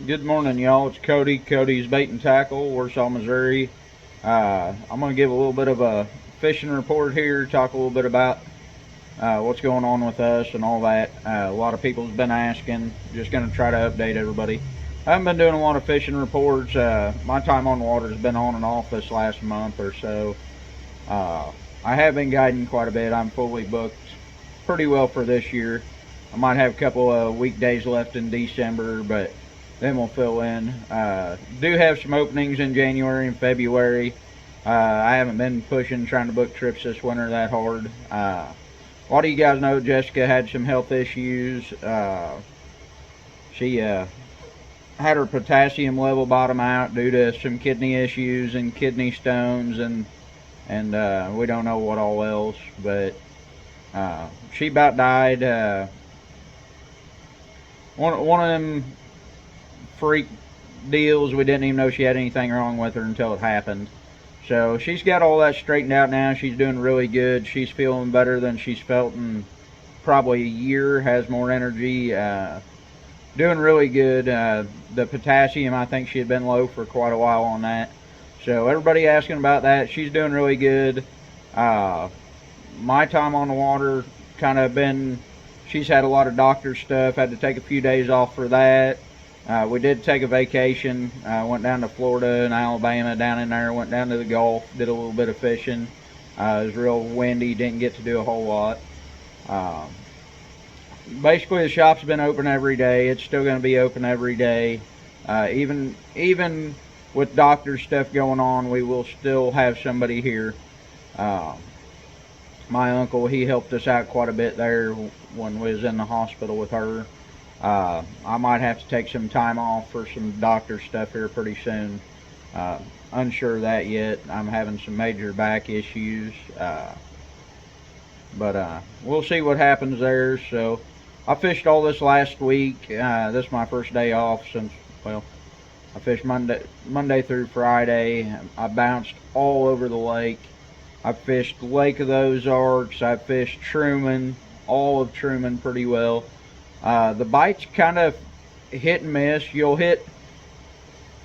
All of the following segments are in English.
Good morning, y'all. It's Cody. Cody's Bait and Tackle, Warsaw, Missouri. I'm going to give a little bit of a fishing report here, talk a little bit about what's going on with us and all that. A lot of people's been asking. Just going to try to update everybody. I haven't been doing a lot of fishing reports. My time on the water has been on and off this last month or so. I have been guiding quite a bit. I'm fully booked pretty well for this year. I might have a couple of weekdays left in December, but then we'll fill in. Do have some openings in January and February. I haven't been trying to book trips this winter that hard. A lot of you guys know Jessica had some health issues. She had her potassium level bottom out due to some kidney issues and kidney stones, and we don't know what all else, but she about died. One of them freak deals, we didn't even know she had anything wrong with her until it happened. So she's got all that straightened out now. She's doing really good. She's feeling better than she's felt in probably a year, has more energy, doing really good. The potassium, I think she had been low for quite a while on that. So everybody asking about that. She's doing really good. My time on the water kind of been, she's had a lot of doctor stuff, had to take a few days off for that. We did take a vacation, went down to Florida and Alabama, down in there, went down to the Gulf, did a little bit of fishing. It was real windy, didn't get to do a whole lot. Basically the shop's been open every day. It's still going to be open every day. Even with doctor stuff going on, we will still have somebody here. My uncle, he helped us out quite a bit there when we was in the hospital with her. I might have to take some time off for some doctor stuff here pretty soon. Unsure of that yet. I'm having some major back issues. But we'll see what happens there. So I fished all this last week. This is my first day off since, well, I fished Monday through Friday. I bounced all over the lake. I fished Lake of the Ozarks. I fished Truman, all of Truman pretty well. The bite's kind of hit and miss. You'll hit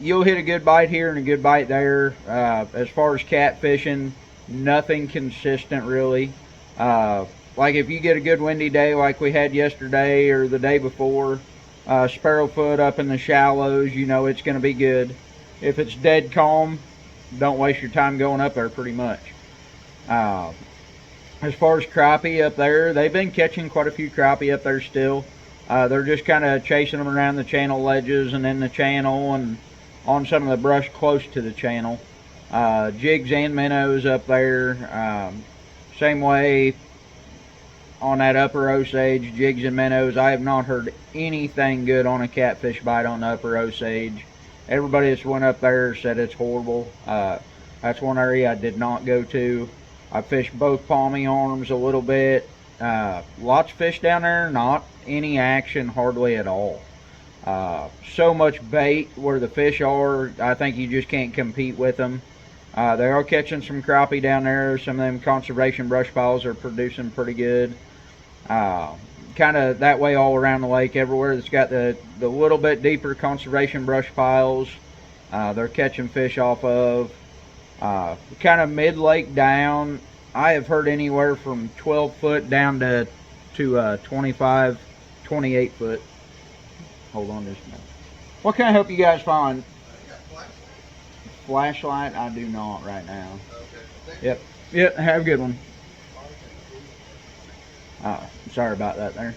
a good bite here and a good bite there. As far as catfishing, nothing consistent really. Like if you get a good windy day like we had yesterday or the day before, sparrowfoot up in the shallows, you know it's going to be good. If it's dead calm, don't waste your time going up there pretty much. As far as crappie up there, they've been catching quite a few crappie up there still. They're just kind of chasing them around the channel ledges and in the channel and on some of the brush close to the channel. Jigs and minnows up there. Same way on that upper Osage, jigs and minnows. I have not heard anything good on a catfish bite on the upper Osage. Everybody that's went up there said it's horrible. That's one area I did not go to. I fished both palmy arms a little bit. Lots of fish down there, not any action hardly at all. So much bait where the fish are, I think you just can't compete with them. They are catching some crappie down there. Some of them conservation brush piles are producing pretty good. Kind of that way all around the lake, everywhere that's got the little bit deeper conservation brush piles, they're catching fish off of. Kind of mid-lake down, I have heard anywhere from 12 foot down to 25, 28 foot. Hold on just a minute. What can I help you guys find? Flashlight? I do not right now. Okay. Yep. Have a good one. Sorry about that there.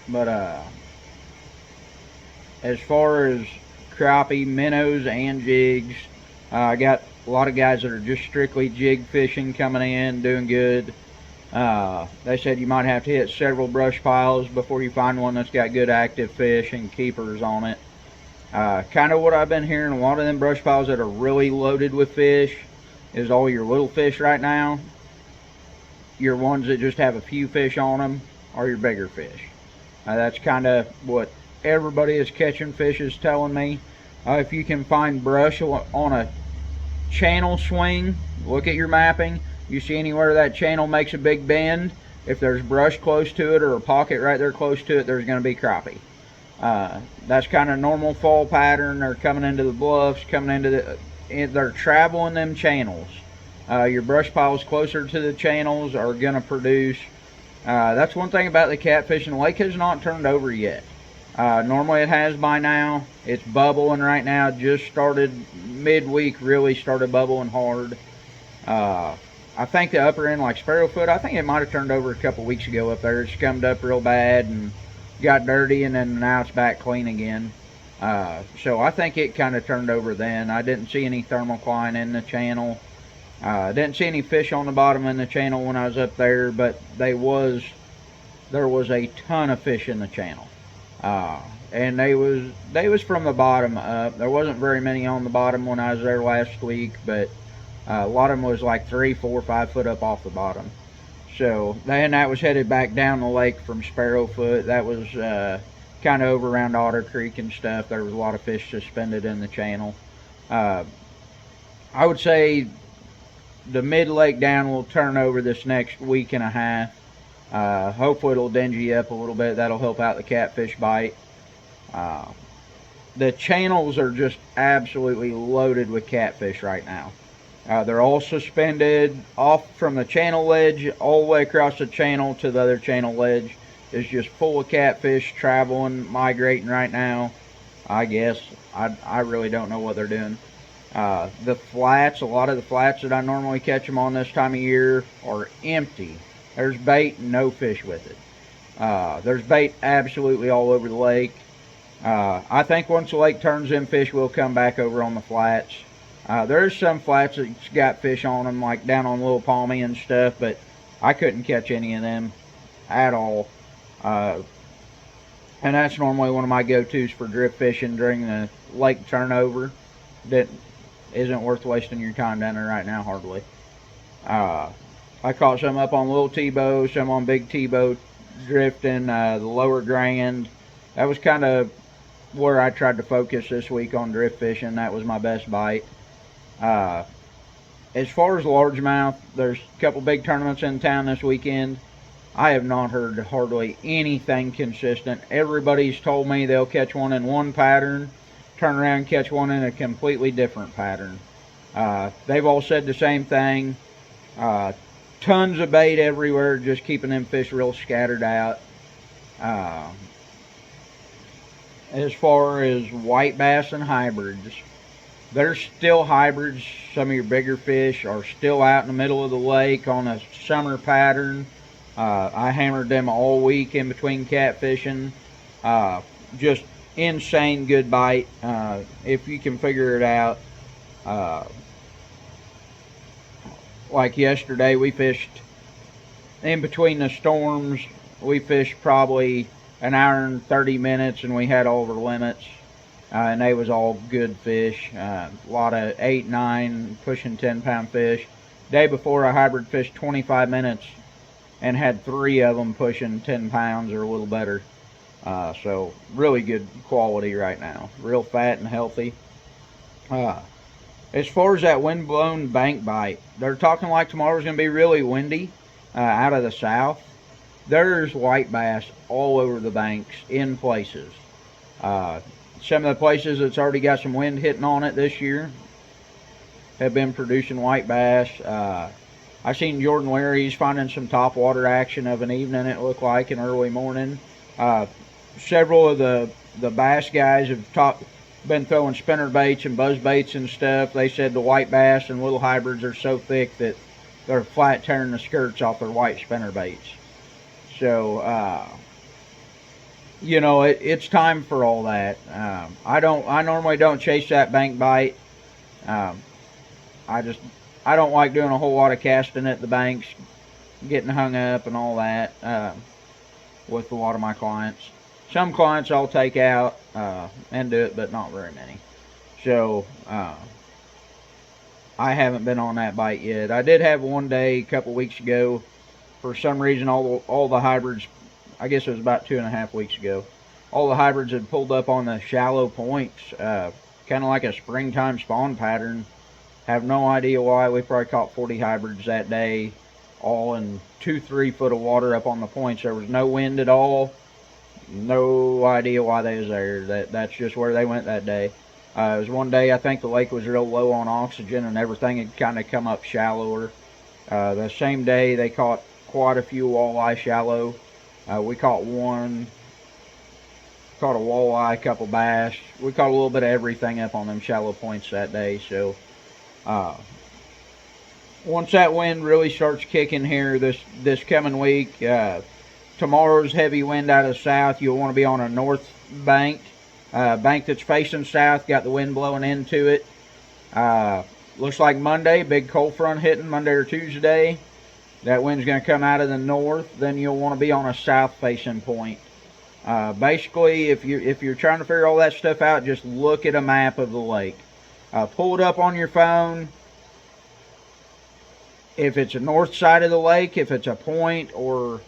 But as far as crappie, minnows, and jigs, I got a lot of guys that are just strictly jig fishing coming in, doing good. They said you might have to hit several brush piles before you find one that's got good active fish and keepers on it. Kind of what I've been hearing, a lot of them brush piles that are really loaded with fish is all your little fish right now. Your ones that just have a few fish on them are your bigger fish. That's kind of what everybody is catching fish is telling me. If you can find brush on a channel swing, look at your mapping. You see anywhere that channel makes a big bend, if there's brush close to it or a pocket right there close to it, there's going to be crappie. That's kind of normal fall pattern. They're coming into the bluffs, they're traveling them channels. Your brush piles closer to the channels are going to produce. That's one thing about the catfish, and the lake has not turned over yet. Normally it has by now. It's bubbling right now. Just started midweek, really started bubbling hard. I think the upper end, like Sparrowfoot, I think it might have turned over a couple weeks ago up there. It scummed up real bad and got dirty, and then now it's back clean again. So I think it kind of turned over then. I didn't see any thermocline in the channel. Didn't see any fish on the bottom in the channel when I was up there, but there was a ton of fish in the channel. And they was from the bottom up. There wasn't very many on the bottom when I was there last week, but a lot of them was like 3, 4, 5 foot up off the bottom. So then that was headed back down the lake from Sparrowfoot. That was kind of over around Otter Creek and stuff. There was a lot of fish suspended in the channel. I would say the mid-lake down will turn over this next week and a half. Hopefully it'll dingy up a little bit. That'll help out the catfish bite. The channels are just absolutely loaded with catfish right now. They're all suspended off from the channel ledge all the way across the channel to the other channel ledge. Is just full of catfish traveling, migrating right now. I guess. I really don't know what they're doing. The flats, a lot of the flats that I normally catch them on this time of year are empty. There's bait and no fish with it. There's bait absolutely all over the lake. I think once the lake turns in, fish will come back over on the flats. There's some flats that's got fish on them, like down on Little Palmy and stuff, but I couldn't catch any of them at all. And that's normally one of my go-tos for drift fishing during the lake turnover. That isn't worth wasting your time down there right now, hardly. I caught some up on Little T-bow, some on Big T-bow drifting, the Lower Grand. That was kind of where I tried to focus this week on drift fishing. That was my best bite. As far as largemouth, there's a couple big tournaments in town this weekend. I have not heard hardly anything consistent. Everybody's told me they'll catch one in one pattern, turn around and catch one in a completely different pattern. They've all said the same thing. Tons of bait everywhere, just keeping them fish real scattered out. As far as white bass and hybrids, there's still hybrids. Some of your bigger fish are still out in the middle of the lake on a summer pattern. I hammered them all week in between catfishing. Just insane good bite if you can figure it out. Like yesterday, we fished in between the storms. We fished probably an hour and 30 minutes, and we had all of our limits. And they was all good fish. A lot of 8, 9, pushing 10-pound fish. Day before, I hybrid fished 25 minutes and had 3 of them pushing 10 pounds or a little better. So really good quality right now. Real fat and healthy. As far as that wind-blown bank bite, they're talking like tomorrow's going to be really windy out of the south. There's white bass all over the banks in places. Some of the places that's already got some wind hitting on it this year have been producing white bass. I seen Jordan Larry's finding some top water action of an evening, it looked like, in early morning. Several of the bass guys have been throwing spinner baits and buzz baits and stuff. They said the white bass and little hybrids are so thick that they're flat tearing the skirts off their white spinner baits. So, you know, it's time for all that. I normally don't chase that bank bite. I don't like doing a whole lot of casting at the banks, getting hung up and all that with a lot of my clients. Some clients I'll take out and do it, but not very many. So I haven't been on that bite yet. I did have one day a couple weeks ago. For some reason, all the hybrids, I guess it was about 2.5 weeks ago, all the hybrids had pulled up on the shallow points, kind of like a springtime spawn pattern. Have no idea why. We probably caught 40 hybrids that day, all in 2-3 foot of water up on the points. There was no wind at all. No idea why they was there. That's just where they went that day. It was one day I think the lake was real low on oxygen and everything had kind of come up shallower. The same day they caught quite a few walleye shallow. We caught one, caught a walleye, a couple bass. We caught a little bit of everything up on them shallow points that day. So once that wind really starts kicking here this coming week, tomorrow's heavy wind out of the south, you'll want to be on a north bank. Bank that's facing south, got the wind blowing into it. Looks like Monday, big cold front hitting Monday or Tuesday. That wind's going to come out of the north. Then you'll want to be on a south facing point. Basically, if you're trying to figure all that stuff out, just look at a map of the lake. Pull it up on your phone. If it's a north side of the lake, if it's a point or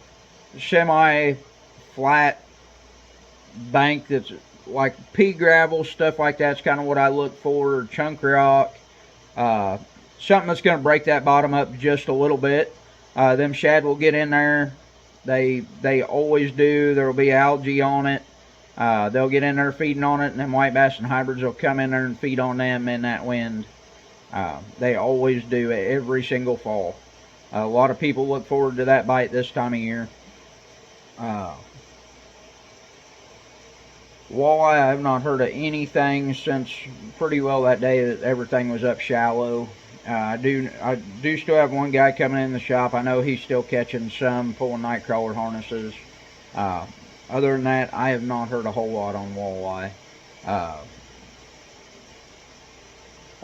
semi-flat bank that's like pea gravel, stuff like that's kind of what I look for. Chunk rock, something that's going to break that bottom up just a little bit. Them shad will get in there. They always do. There will be algae on it. They'll get in there feeding on it, and them white bass and hybrids will come in there and feed on them in that wind. They always do every single fall. A lot of people look forward to that bite this time of year. Walleye, I have not heard of anything since pretty well that day that everything was up shallow. I do still have one guy coming in the shop. I know he's still catching some, pulling night crawler harnesses. Other than that, I have not heard a whole lot on walleye.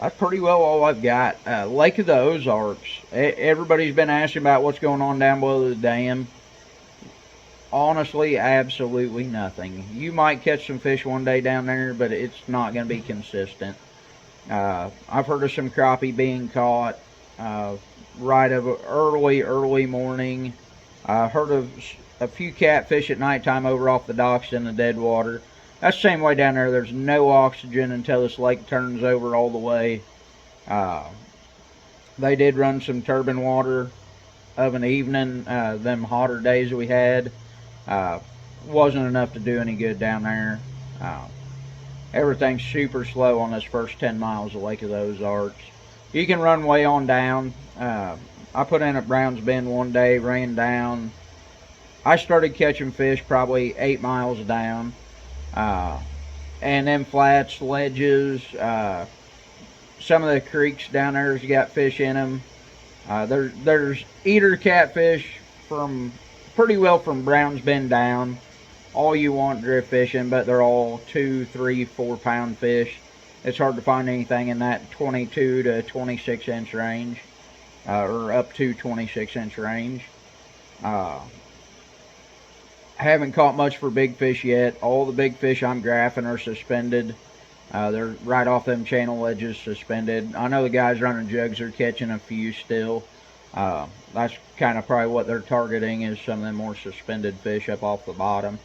That's pretty well all I've got. Lake of the Ozarks. Everybody's been asking about what's going on down below the dam. Honestly, absolutely nothing. You might catch some fish one day down there, but it's not going to be consistent. I've heard of some crappie being caught right of early morning. Heard of a few catfish at nighttime over off the docks in the dead water. That's the same way down there. There's no oxygen until this lake turns over all the way. They did run some turbine water of an evening, them hotter days we had. Wasn't enough to do any good down there. Everything's super slow on this first 10 miles of Lake of the Ozarks. You can run way on down. I put in at Browns Bend one day, ran down. I started catching fish probably 8 miles down. And them flats, ledges, some of the creeks down there's got fish in them. There's eater catfish from pretty well from Browns Bend down. All you want drift fishing, but they're all 2, 3, 4 pound fish. It's hard to find anything in that 22 to 26 inch range, or up to 26 inch range. I haven't caught much for big fish yet. All the big fish I'm graphing are suspended. They're right off them channel ledges suspended. I know the guys running jugs are catching a few still. That's kind of probably what they're targeting, is some of them more suspended fish up off the bottom.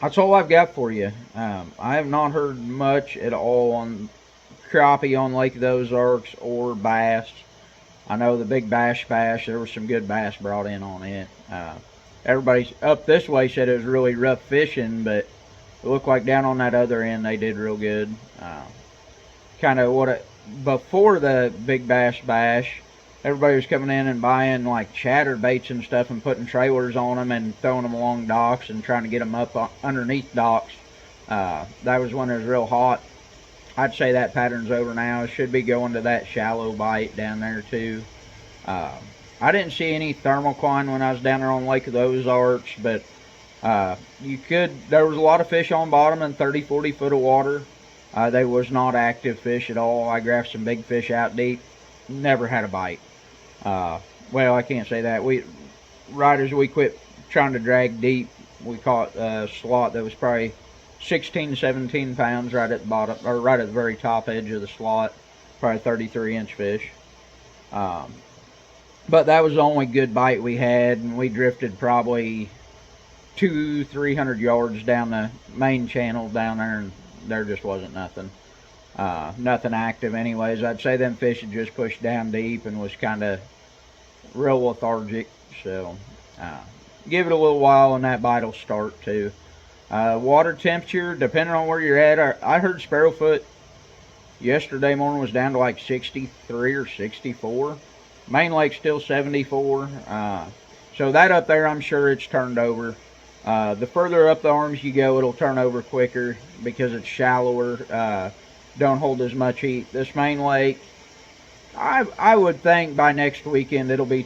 That's all I've got for you. I have not heard much at all on crappie on Lake of the Ozarks or bass. I know the big bass bash, there was some good bass brought in on it. Everybody up this way said it was really rough fishing, but it looked like down on that other end they did real good. Kind of before the big bass bash, everybody was coming in and buying like chatterbaits and stuff and putting trailers on them and throwing them along docks and trying to get them up underneath docks. That was when it was real hot. I'd say that pattern's over now. It should be going to that shallow bite down there too. I didn't see any thermocline when I was down there on Lake of the Ozarks, but there was a lot of fish on bottom in 30, 40 foot of water. They was not active fish at all. I graphed some big fish out deep. Never had a bite. Well, I can't say that. Right as we quit trying to drag deep, we caught a slot that was probably 16, 17 pounds right at the bottom, or right at the very top edge of the slot. Probably 33 inch fish. But that was the only good bite we had, and we drifted probably 200-300 yards down the main channel down there, and there just wasn't nothing. Nothing active anyways. I'd say them fish had just pushed down deep and was kind of real lethargic. So give it a little while and that bite will start too. Water temperature, depending on where you're at, I heard Sparrowfoot yesterday morning was down to like 63 or 64. Main Lake's still 74. So that up there, I'm sure it's turned over. The further up the arms you go, it'll turn over quicker because it's shallower. Don't hold as much heat. This Main Lake, I would think by next weekend it'll be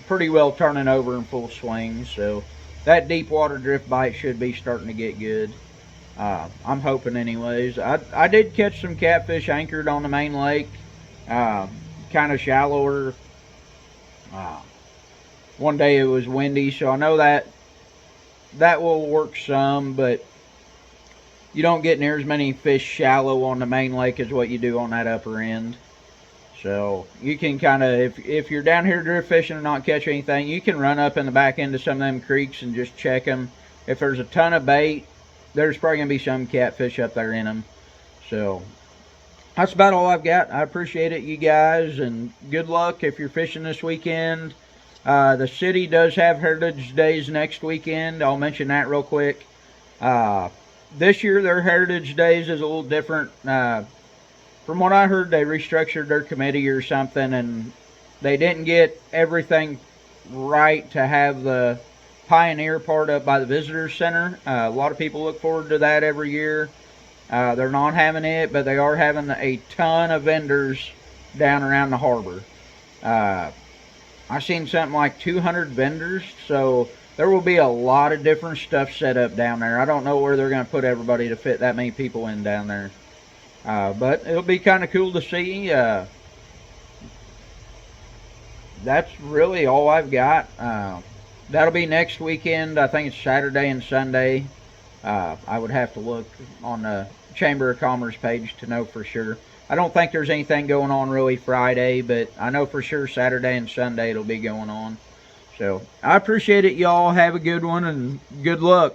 pretty well turning over in full swing. So that deep water drift bite should be starting to get good. I'm hoping anyways. I did catch some catfish anchored on the Main Lake, kind of shallower. One day it was windy, so I know that will work some, but you don't get near as many fish shallow on the Main Lake as what you do on that upper end. So you can kind of, if you're down here drift fishing and not catch anything, you can run up in the back end of some of them creeks and just check them. If there's a ton of bait, there's probably going to be some catfish up there in them. So that's about all I've got. I appreciate it, you guys, and good luck if you're fishing this weekend. The city does have Heritage Days next weekend. I'll mention that real quick. This year, their Heritage Days is a little different. From what I heard, they restructured their committee or something, and they didn't get everything right to have the Pioneer part up by the Visitor Center. A lot of people look forward to that every year. They're not having it, but they are having a ton of vendors down around the harbor. I've seen something like 200 vendors, so there will be a lot of different stuff set up down there. I don't know where they're going to put everybody to fit that many people in down there. But it'll be kind of cool to see. That's really all I've got. That'll be next weekend. I think it's Saturday and Sunday. I would have to look on the Chamber of Commerce page to know for sure. I don't think there's anything going on really Friday, but I know for sure Saturday and Sunday it'll be going on. So I appreciate it, y'all. Have a good one and good luck.